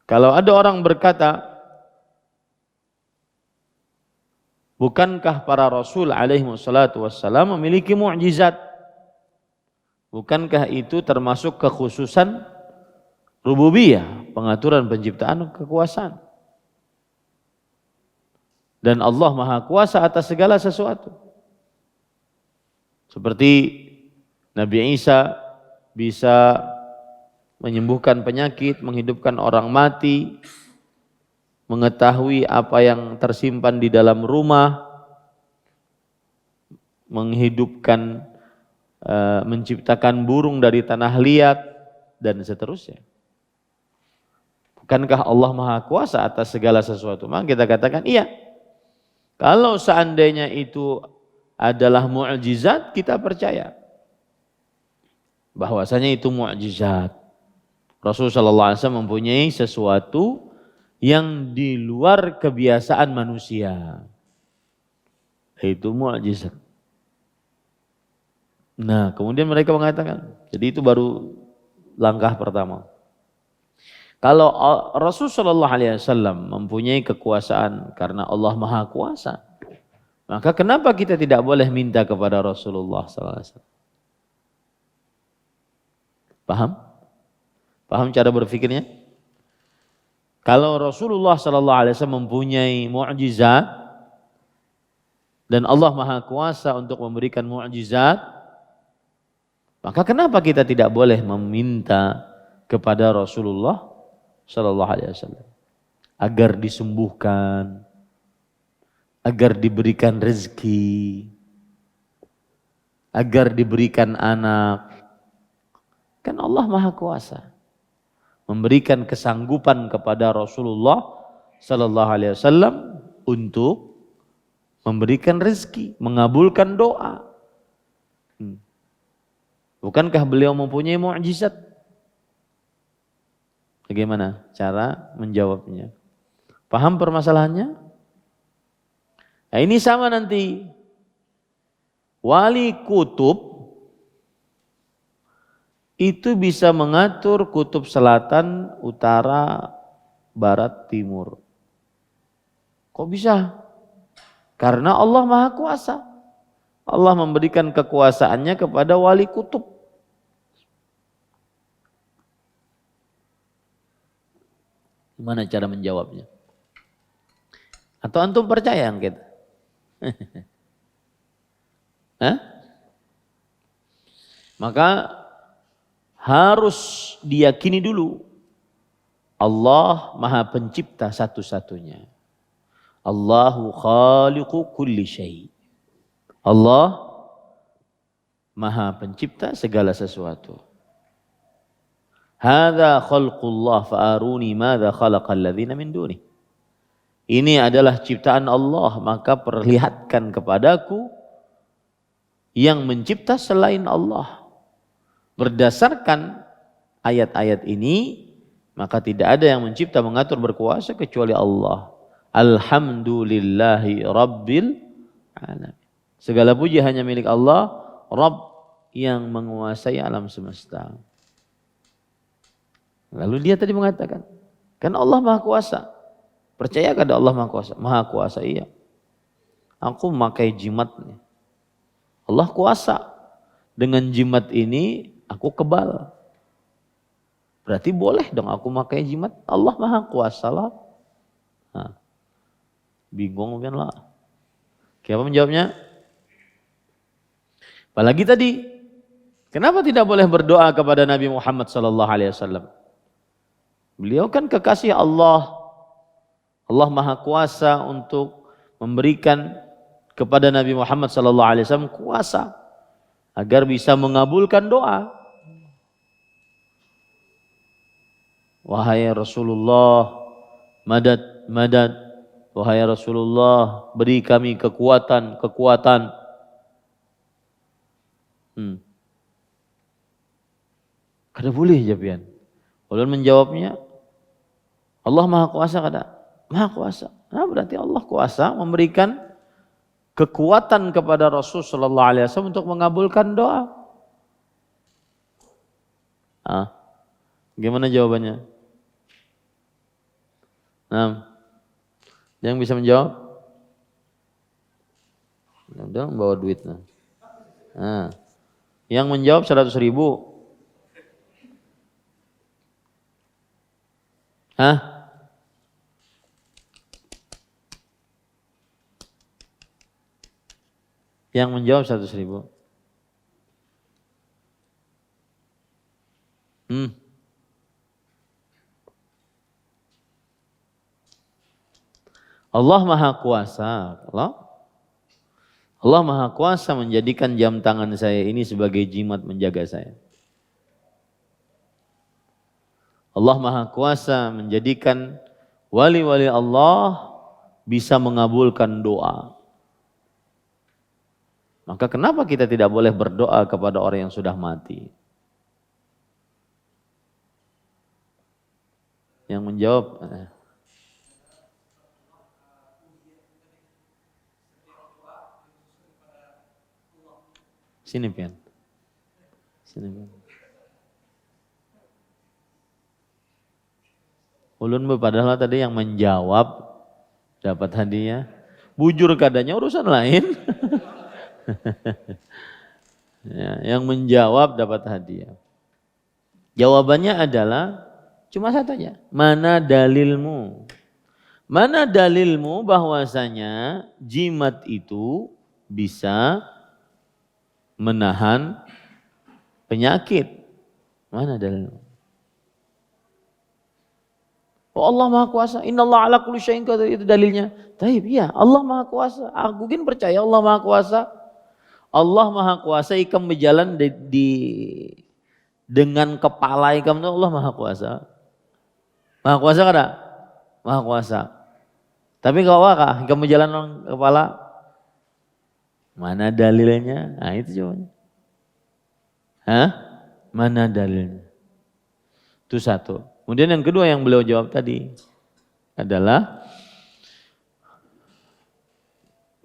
A: Kalau ada orang berkata, bukankah para rasul alaihi wassalatu wassalam memiliki mukjizat? Bukankah itu termasuk kekhususan rububiyah, pengaturan penciptaan, kekuasaan? Dan Allah Maha Kuasa atas segala sesuatu. Seperti Nabi Isa bisa menyembuhkan penyakit, menghidupkan orang mati, mengetahui apa yang tersimpan di dalam rumah, menghidupkan, menciptakan burung dari tanah liat, dan seterusnya. Bukankah Allah Maha Kuasa atas segala sesuatu? Maka kita katakan iya. Kalau seandainya itu adalah mukjizat, kita percaya bahwasanya itu mukjizat. Rasulullah SAW mempunyai sesuatu yang di luar kebiasaan manusia. Itu mukjizat. Nah, kemudian mereka mengatakan, jadi itu baru langkah pertama. Kalau Rasulullah SAW mempunyai kekuasaan karena Allah Maha Kuasa, maka kenapa kita tidak boleh minta kepada Rasulullah SAW? Paham? Paham cara berpikirnya? Kalau Rasulullah SAW mempunyai mukjizat dan Allah Maha Kuasa untuk memberikan mukjizat, maka kenapa kita tidak boleh meminta kepada Rasulullah SAW agar disembuhkan, agar diberikan rezeki, agar diberikan anak? Kan Allah Maha Kuasa memberikan kesanggupan kepada Rasulullah SAW untuk memberikan rezeki, mengabulkan doa. Bukankah beliau mempunyai mukjizat? Bagaimana cara menjawabnya? Paham permasalahannya? Nah, ini sama nanti. Wali kutub itu bisa mengatur kutub selatan, utara, barat, timur. Kok bisa? Karena Allah Maha Kuasa. Allah memberikan kekuasaannya kepada wali kutub. Gimana cara menjawabnya? Atau antum percaya angket? Hah? Maka harus diyakini dulu Allah Maha Pencipta satu-satunya. Allahu khaliqu kulli syai'. Allah Maha Pencipta segala sesuatu. Hadza khalqullah fa'aruni madza khalaqal ladzina min dunih. Ini adalah ciptaan Allah, maka perlihatkan kepadaku yang mencipta selain Allah. Berdasarkan ayat-ayat ini, maka tidak ada yang mencipta, mengatur, berkuasa kecuali Allah. Alhamdulillahi Rabbil alamin. Segala puji hanya milik Allah, Rabb yang menguasai alam semesta. Lalu dia tadi mengatakan, kan Allah Maha Kuasa. Percaya kepada Allah Maha Kuasa? Maha Kuasa, iya. Aku memakai jimat. Allah kuasa. Dengan jimat ini aku kebal. Berarti boleh dong aku memakai jimat. Allah Maha Kuasa lah. Nah, bingung mungkin lah. Siapa menjawabnya? Apalagi tadi, kenapa tidak boleh berdoa kepada Nabi Muhammad SAW? Beliau kan kekasih Allah. Allah Maha Kuasa untuk memberikan kepada Nabi Muhammad SAW kuasa agar bisa mengabulkan doa. Wahai Rasulullah, madad, madad. Wahai Rasulullah, beri kami kekuatan. Kada boleh jawaban. Ulun menjawabnya, Allah Maha Kuasa kada? Maha Kuasa. Nah, berarti Allah kuasa memberikan kekuatan kepada Rasul sallallahu alaihi wasallam untuk mengabulkan doa. Gimana jawabannya? Nah, yang bisa menjawab? Udah bawa duit. Nah, yang menjawab 100.000. Hah? Yang menjawab 100.000. Allah Maha Kuasa. Allah Maha Kuasa menjadikan jam tangan saya ini sebagai jimat menjaga saya. Allah Maha Kuasa menjadikan wali-wali Allah bisa mengabulkan doa. Maka kenapa kita tidak boleh berdoa kepada orang yang sudah mati? Yang menjawab, sini Pian. Sini Pian. Ulun padahal tadi yang menjawab dapat hadiah. Bujur kadanya urusan lain. Ya, yang menjawab dapat hadiah. Jawabannya adalah cuma satu aja. Mana dalilmu? Mana dalilmu bahwasanya jimat itu bisa menahan penyakit? Mana dalilmu? Oh, Allah Maha Kuasa. Innallaha ala kulli syai'in qadir, itu dalilnya. Taib, iya, Allah Maha Kuasa. Aku kan percaya Allah Maha Kuasa. Allah Maha Kuasa, ikam berjalan dengan kepala ikam itu Allah Maha Kuasa. Maha Kuasa kada? Maha Kuasa. Tapi kalau kah ikam berjalan dengan kepala? Mana dalilnya? Nah, itu jawabannya. Hah? Mana dalilnya? Itu satu. Kemudian yang kedua yang beliau jawab tadi adalah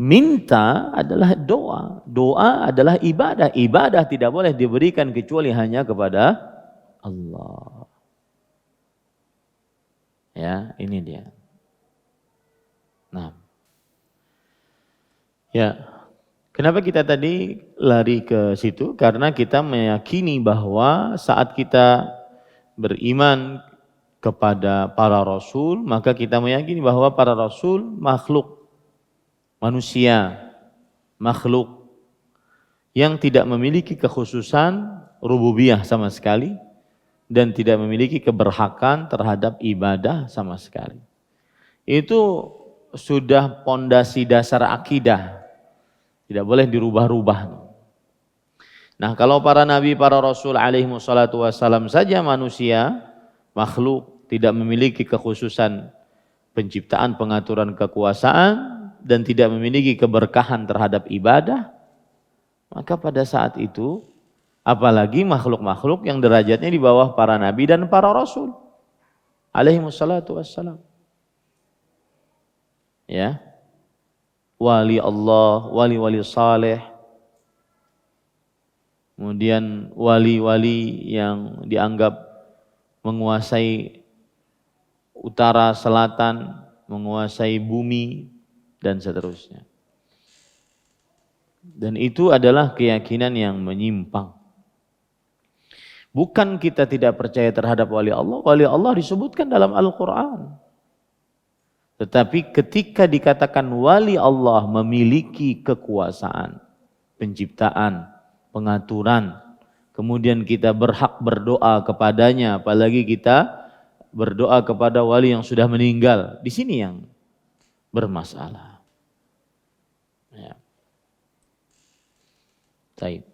A: Minta adalah doa. Doa adalah ibadah. Ibadah tidak boleh diberikan kecuali hanya kepada Allah. Ya, ini dia. Nah, ya, kenapa kita tadi lari ke situ? Karena kita meyakini bahwa saat kita beriman kepada para rasul, maka kita meyakini bahwa para rasul makhluk manusia, makhluk yang tidak memiliki kekhususan rububiyah sama sekali dan tidak memiliki keberhakan terhadap ibadah sama sekali. Itu sudah pondasi dasar akidah, tidak boleh dirubah-rubah. Nah, kalau para nabi, para rasul alaihi wassalatu wassalam saja manusia, makhluk, tidak memiliki kekhususan penciptaan, pengaturan, kekuasaan, dan tidak memiliki keberkahan terhadap ibadah, maka pada saat itu, apalagi makhluk-makhluk yang derajatnya di bawah para nabi dan para rasul alaihi wassalatu wassalam. Ya, wali Allah, wali-wali saleh, kemudian wali-wali yang dianggap menguasai utara, selatan, menguasai bumi, dan seterusnya. Dan itu adalah keyakinan yang menyimpang. Bukan kita tidak percaya terhadap wali Allah disebutkan dalam Al-Quran. Tetapi ketika dikatakan wali Allah memiliki kekuasaan, penciptaan, pengaturan, kemudian kita berhak berdoa kepadanya, apalagi kita berdoa kepada wali yang sudah meninggal, di sini yang bermasalah. Ya. Baik.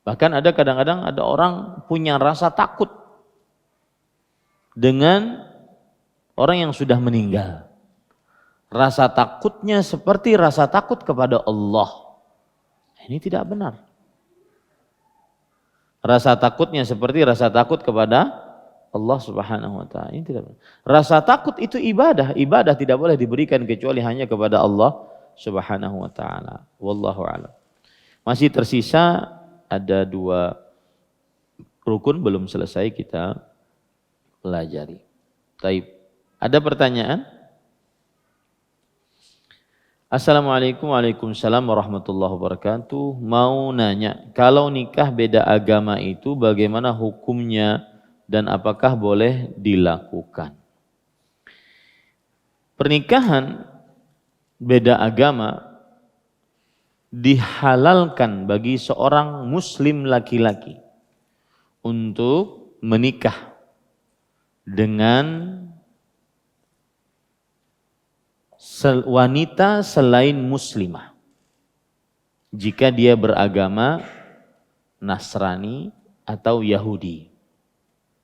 A: Bahkan ada kadang-kadang ada orang punya rasa takut dengan orang yang sudah meninggal. Rasa takutnya seperti rasa takut kepada Allah. Ini tidak benar. Rasa takutnya seperti rasa takut kepada Allah Subhanahu wa ta'ala. Ini tidak benar. Rasa takut itu ibadah. Ibadah tidak boleh diberikan kecuali hanya kepada Allah Subhanahu wa ta'ala. Wallahu a'lam. Masih tersisa ada 2 rukun belum selesai kita pelajari. Taib. Ada pertanyaan? Assalamualaikum waalaikumsalam warahmatullahi wabarakatuh. Mau nanya, kalau nikah beda agama itu bagaimana hukumnya dan apakah boleh dilakukan? Pernikahan beda agama dihalalkan bagi seorang muslim laki-laki untuk menikah dengan wanita selain muslimah jika dia beragama Nasrani atau Yahudi.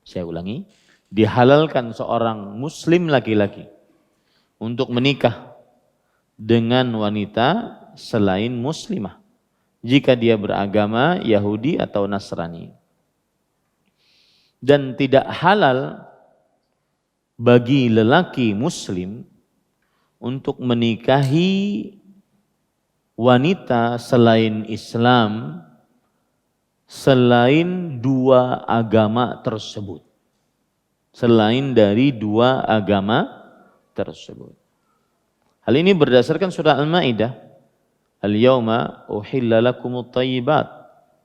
A: Saya ulangi, dihalalkan seorang muslim laki-laki untuk menikah dengan wanita selain muslimah jika dia beragama Yahudi atau Nasrani. Dan tidak halal bagi lelaki muslim untuk menikahi wanita selain Islam selain 2 agama tersebut. Selain dari 2 agama tersebut. Hal ini berdasarkan surah Al-Maidah. Al-yawma uhilla lakumut thayyibat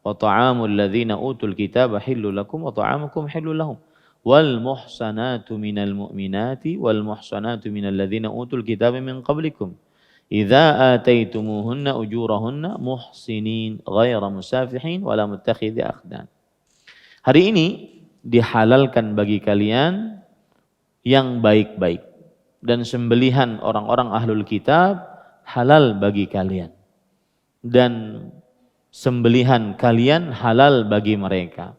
A: wa ta'amul ladzina utul kitaba hillul lakum wa ta'amukum hillul lahum. Wal muhsanatu minal mu'minati wal muhsanatu minal ladzina utul kitaba min qablikum idza ataitumuhunna ujurahunna muhsinin ghaira musafihin wala muttakhidhi akhdan. Hari ini dihalalkan bagi kalian yang baik-baik dan sembelihan orang-orang ahlul kitab halal bagi kalian dan sembelihan kalian halal bagi mereka.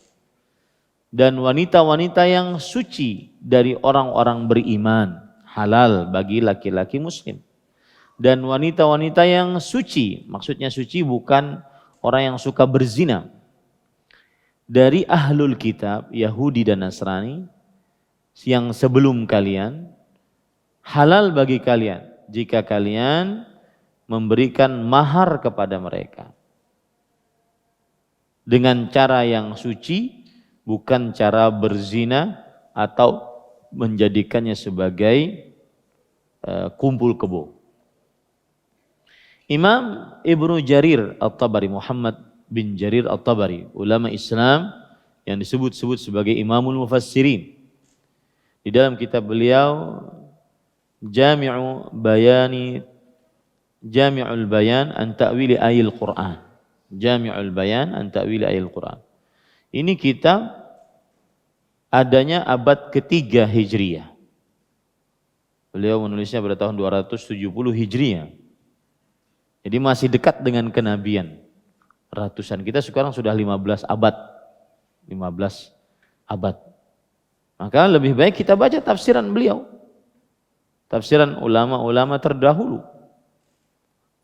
A: Dan wanita-wanita yang suci dari orang-orang beriman halal bagi laki-laki muslim. Dan wanita-wanita yang suci, maksudnya suci bukan orang yang suka berzina, dari ahlul kitab Yahudi dan Nasrani yang sebelum kalian halal bagi kalian jika kalian memberikan mahar kepada mereka dengan cara yang suci, bukan cara berzina atau menjadikannya sebagai kumpul kebo. Imam Ibnu Jarir At-Tabari, Muhammad bin Jarir At-Tabari, ulama Islam yang disebut-sebut sebagai Imamul Mufassirin, di dalam kitab beliau Jami'ul Bayan an Ta'wili Ayil Quran. Jami'ul Bayan an Ta'wili Ayil Quran. Ini kitab adanya abad ketiga Hijriyah. Beliau menulisnya pada tahun 270 Hijriyah. Jadi masih dekat dengan kenabian. Ratusan, kita sekarang sudah 15 abad. 15 abad. Maka lebih baik kita baca tafsiran beliau. Tafsiran ulama-ulama terdahulu.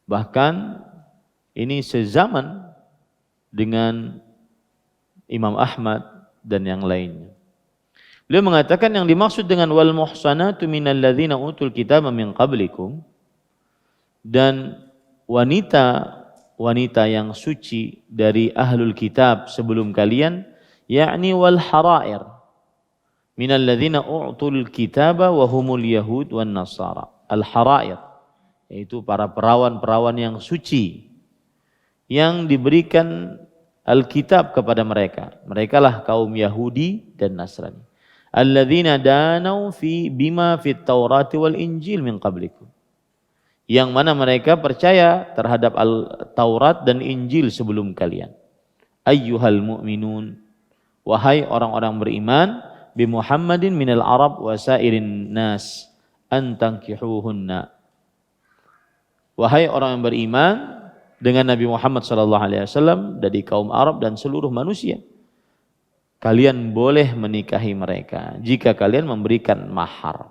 A: Bahkan ini sezaman dengan Imam Ahmad dan yang lainnya. Beliau mengatakan yang dimaksud dengan wal muhsanatu minal ladzina utul kitaba min qablikum, dan wanita yang suci dari ahlul kitab sebelum kalian, yakni wal harair minal ladzina utul kitaba wa humul yahud wan nasara. Al harair yaitu para perawan-perawan yang suci yang diberikan Alkitab kepada mereka. Merekalah kaum Yahudi dan Nasrani. Alladzina danau bima fit Taurati wal Injil min qablikum. Yang mana mereka percaya terhadap Taurat dan Injil sebelum kalian. Ayyuhal mu'minun, wahai orang-orang beriman, bi Muhammadin minal Arab wa sairin nas an tankihuhunna. Wahai orang yang beriman dengan Nabi Muhammad SAW dari kaum Arab dan seluruh manusia, kalian boleh menikahi mereka jika kalian memberikan mahar.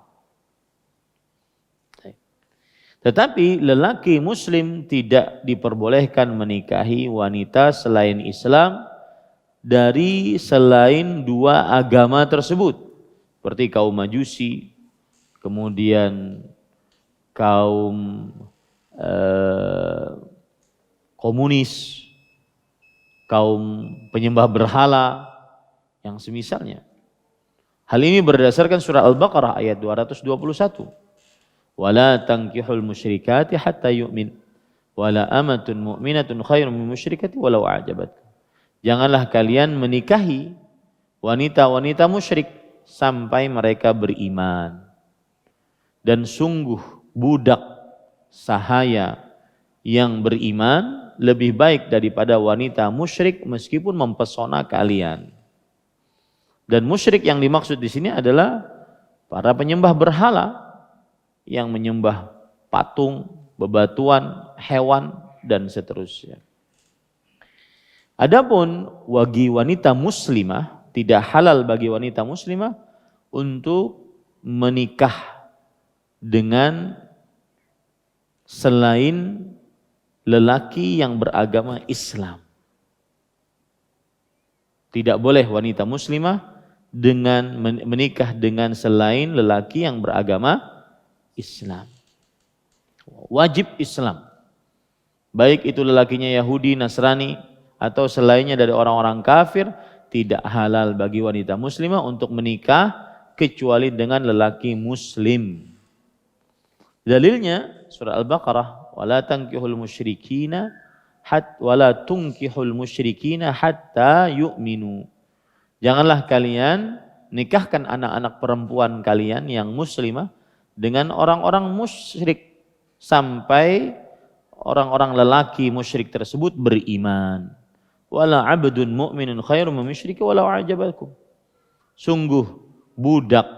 A: Tetapi lelaki muslim tidak diperbolehkan menikahi wanita selain Islam dari selain dua agama tersebut, seperti kaum Majusi, kemudian kaum komunis, kaum penyembah berhala, yang semisalnya. Hal ini berdasarkan surah Al-Baqarah ayat 221. Wala tankihul musyrikati hatta yu'min wala amatun mu'minatun khairun min musyrikati walau a'jabatkum. Janganlah kalian menikahi wanita-wanita musyrik sampai mereka beriman. Dan sungguh budak sahaya yang beriman lebih baik daripada wanita musyrik meskipun mempesona kalian. Dan musyrik yang dimaksud di sini adalah para penyembah berhala yang menyembah patung, bebatuan, hewan dan seterusnya. Adapun bagi wanita muslimah, tidak halal bagi wanita muslimah untuk menikah dengan selain lelaki yang beragama Islam. Tidak boleh wanita muslimah dengan menikah dengan selain lelaki yang beragama Islam. Wajib Islam. Baik itu lelakinya Yahudi, Nasrani atau selainnya dari orang-orang kafir, tidak halal bagi wanita muslimah untuk menikah kecuali dengan lelaki muslim. Dalilnya surah Al-Baqarah, wala tankihul musyrikina wala tunkihul musyrikina hatta yu'minu. Janganlah kalian nikahkan anak-anak perempuan kalian yang muslimah dengan orang-orang musyrik sampai orang-orang lelaki musyrik tersebut beriman. Wala 'abdun mu'minun khairum min musyriki walau a'jabakum. Sungguh budak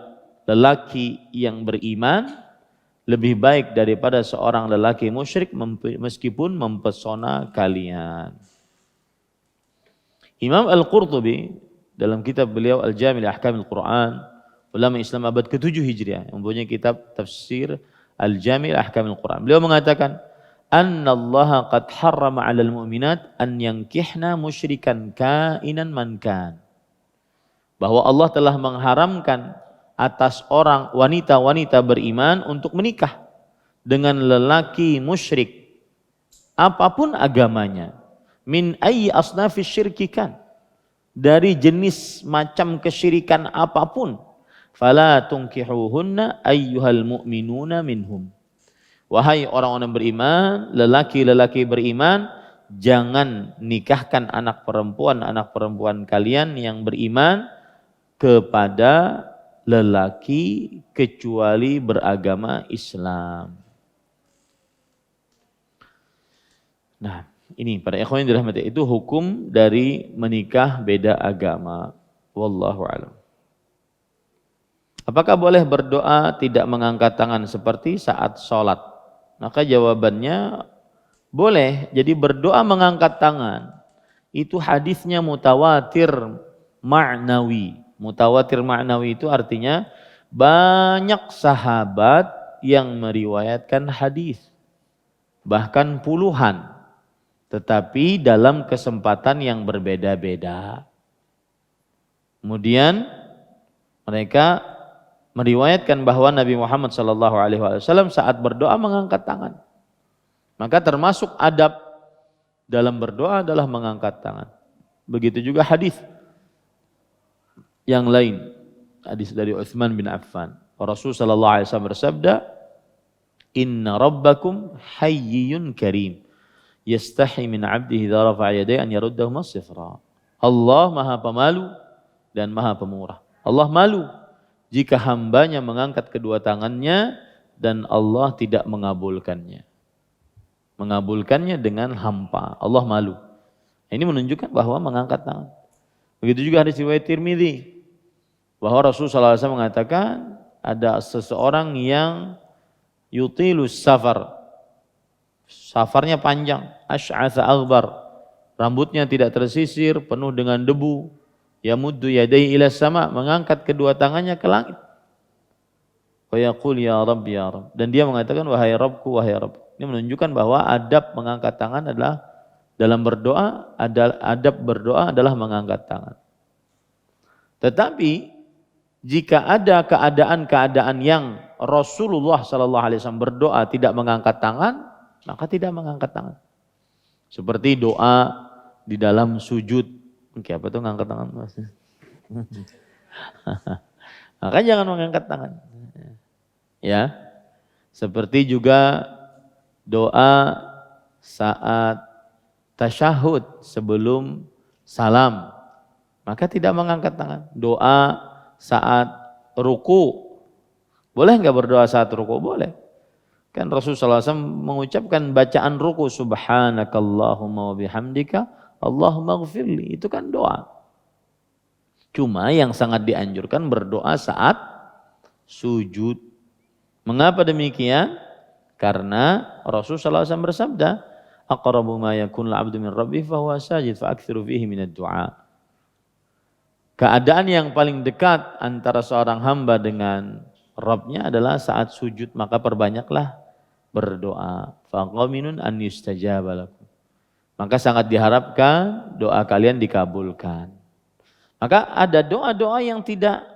A: lelaki yang beriman lebih baik daripada seorang lelaki musyrik meskipun mempesona kalian. Imam Al-Qurtubi dalam kitab beliau Al-Jami' li Ahkamil Quran, ulama Islam abad ke-7 Hijriah, yang mempunyai kitab tafsir Al-Jami' li Ahkamil Quran. Beliau mengatakan, "Annallaha qad harrama 'alal mu'minat an yankihna musyrikan kainan man kan." Bahwa Allah telah mengharamkan atas orang wanita-wanita beriman untuk menikah dengan lelaki musyrik apapun agamanya, min ayyi asnafis syirkikan, dari jenis macam kesyirikan apapun, fala tunkihuhunna ayyuhal mu'minuna minhum. Wahai orang-orang beriman, lelaki-lelaki beriman, jangan nikahkan anak perempuan kalian yang beriman kepada lelaki kecuali beragama Islam. Nah, ini para ikhwan yang dirahmati, itu hukum dari menikah beda agama. Wallahu a'lam. Apakah boleh berdoa tidak mengangkat tangan seperti saat sholat? Maka jawabannya boleh. Jadi berdoa mengangkat tangan itu hadisnya mutawatir ma'nawi. Mutawatir ma'nawi itu artinya banyak sahabat yang meriwayatkan hadis, bahkan puluhan, tetapi dalam kesempatan yang berbeda-beda. Kemudian mereka meriwayatkan bahwa Nabi Muhammad SAW saat berdoa mengangkat tangan. Maka termasuk adab dalam berdoa adalah mengangkat tangan. Begitu juga hadis yang lain, hadis dari Utsman bin Affan. Rasulullah SAW bersabda, "Inna rabbakum hayyun karim, yastahi min 'abdihi idza rafa'a yadayhi an yaruddahuma sifra." Allah Maha Pemalu dan Maha Pemurah. Allah malu jika hambanya mengangkat kedua tangannya dan Allah tidak mengabulkannya. Mengabulkannya dengan hampa. Allah malu. Ini menunjukkan bahwa mengangkat tangan. Begitu juga hadis riwayat Tirmidzi bahwa Rasulullah SAW mengatakan ada seseorang yang yutilus safar. Safarnya panjang, asy'atsa aghbar. Rambutnya tidak tersisir, penuh dengan debu. Yamuddu yadayhi ila sama, mengangkat kedua tangannya ke langit. Wa yaqul ya Rabb ya Rabb. Dan dia mengatakan wahai Rabbku wahai Rabb. Ini menunjukkan bahwa adab mengangkat tangan adalah dalam berdoa, adab berdoa adalah mengangkat tangan. Tetapi jika ada keadaan-keadaan yang Rasulullah SAW berdoa tidak mengangkat tangan, maka tidak mengangkat tangan. Seperti doa di dalam sujud. Oke, apa itu ngangkat tangan? Maka jangan mengangkat tangan. Ya. Seperti juga doa saat tasyahud sebelum salam, maka tidak mengangkat tangan. Doa saat ruku, boleh enggak berdoa saat ruku? Boleh. Kan Rasulullah SAW mengucapkan bacaan ruku, subhanakallahumma wa bihamdika Allahumma ghfirli, itu kan doa. Cuma yang sangat dianjurkan berdoa saat sujud. Mengapa demikian? Karena Rasulullah SAW bersabda, aqrabu ma yakun al-'abdu min rabbih fa huwa sajid fa aktsiru fihi min ad-du'a. Keadaan yang paling dekat antara seorang hamba dengan Rabbnya adalah saat sujud, maka perbanyaklah berdoa. Faqaminun an yustajaba lakum. Maka sangat diharapkan doa kalian dikabulkan. Maka ada doa-doa yang tidak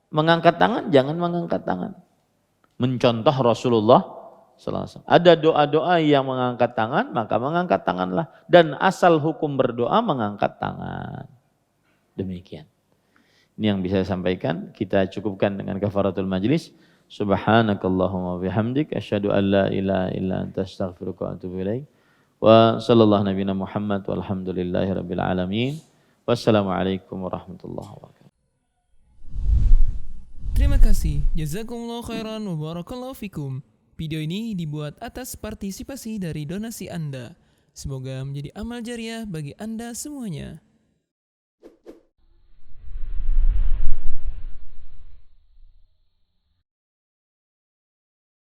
A: mengangkat tangan, jangan mengangkat tangan. Mencontoh Rasulullah SAW. Ada doa-doa yang mengangkat tangan, maka mengangkat tanganlah. Dan asal hukum berdoa mengangkat tangan. Demikian. Ini yang bisa saya sampaikan. Kita cukupkan dengan kafaratul majlis. Subhanakallahumma bihamdik. Asyhadu an la ilaha illa anta astaghfiruka wa atubu ilaik. Wa sallallahu nabiyana Muhammad walhamdulillahi rabbil alamin. Wassalamualaikum warahmatullahi wabarakatuh.
B: Terima kasih. Jazakumullah khairan wa barakallahu fikum. Video ini dibuat atas partisipasi dari donasi Anda. Semoga menjadi amal jariah bagi Anda semuanya.